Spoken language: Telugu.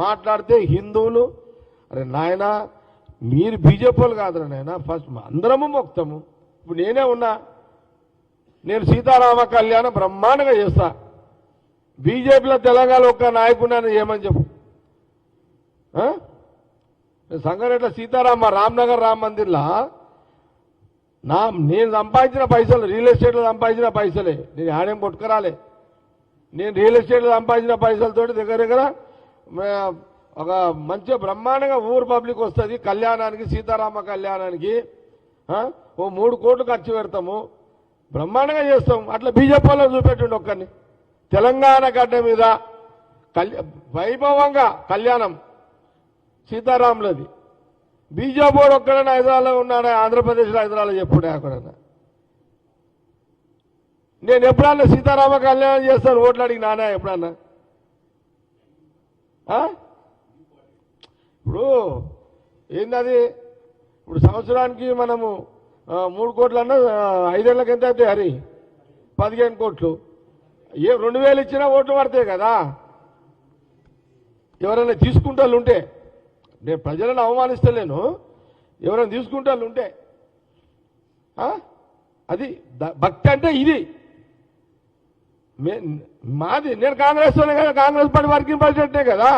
మాట్లాడితే హిందువులు అరే నాయన మీరు బీజేపీలు కాదురా నాయన ఫస్ట్ అందరము మొక్తాము. ఇప్పుడు నేనే ఉన్నా, నేను సీతారామ కళ్యాణం బ్రహ్మాండంగా చేస్తా. బీజేపీలో తెలంగాణ ఒక్క నాయకుడిని ఏమని చెప్పు. సంగారెడ్డి సీతారామ రామ్నగర్ రామ్ మందిర్లా నేను సంపాదించిన పైసలు రియల్ ఎస్టేట్లో సంపాదించిన పైసలే, నేను ఆడేం కొట్టుకురాలే. నేను రియల్ ఎస్టేట్లో సంపాదించిన పైసలతో దగ్గర దగ్గర ఒక మంచి బ్రహ్మాండంగా ఊరు పబ్లిక్ వస్తుంది కళ్యాణానికి, సీతారామ కళ్యాణానికి. ఓ 3 కోట్లు ఖర్చు పెడతాము, బ్రహ్మాండంగా చేస్తాం. అట్లా బీజేపీలో చూపెట్టండి ఒక్కరిని. తెలంగాణ గడ్డ మీద వైభవంగా కళ్యాణం సీతారాములది. బీజేపీ వాడు ఒక్కడైనా హైదరాబాద్లో ఉన్నాడా, ఆంధ్రప్రదేశ్లో హైదరాబాద్లో చెప్పుడే అక్కడన్నా. నేను ఎప్పుడన్నా సీతారామ కళ్యాణం చేస్తాను ఓట్లు అడిగి నానా ఎప్పుడన్నా? ఇప్పుడు ఏందది, ఇప్పుడు సంవత్సరానికి మనము 3 కోట్లన్నా 5 ఏళ్ళకి ఎంత అవుతాయి హరి? 15 కోట్లు. 2000 ఇచ్చినా ఓట్లు పడతాయి కదా. ఎవరైనా తీసుకుంటే ఉంటే, నేను ప్రజలను అవమానిస్తలేను, ఎవరైనా తీసుకుంటే ఉంటే అది భక్తి అంటే ఇది మాది. నేను కాంగ్రెస్ కదా, కాంగ్రెస్ పార్టీ వర్కింగ్ ప్రెసిడెంటే కదా.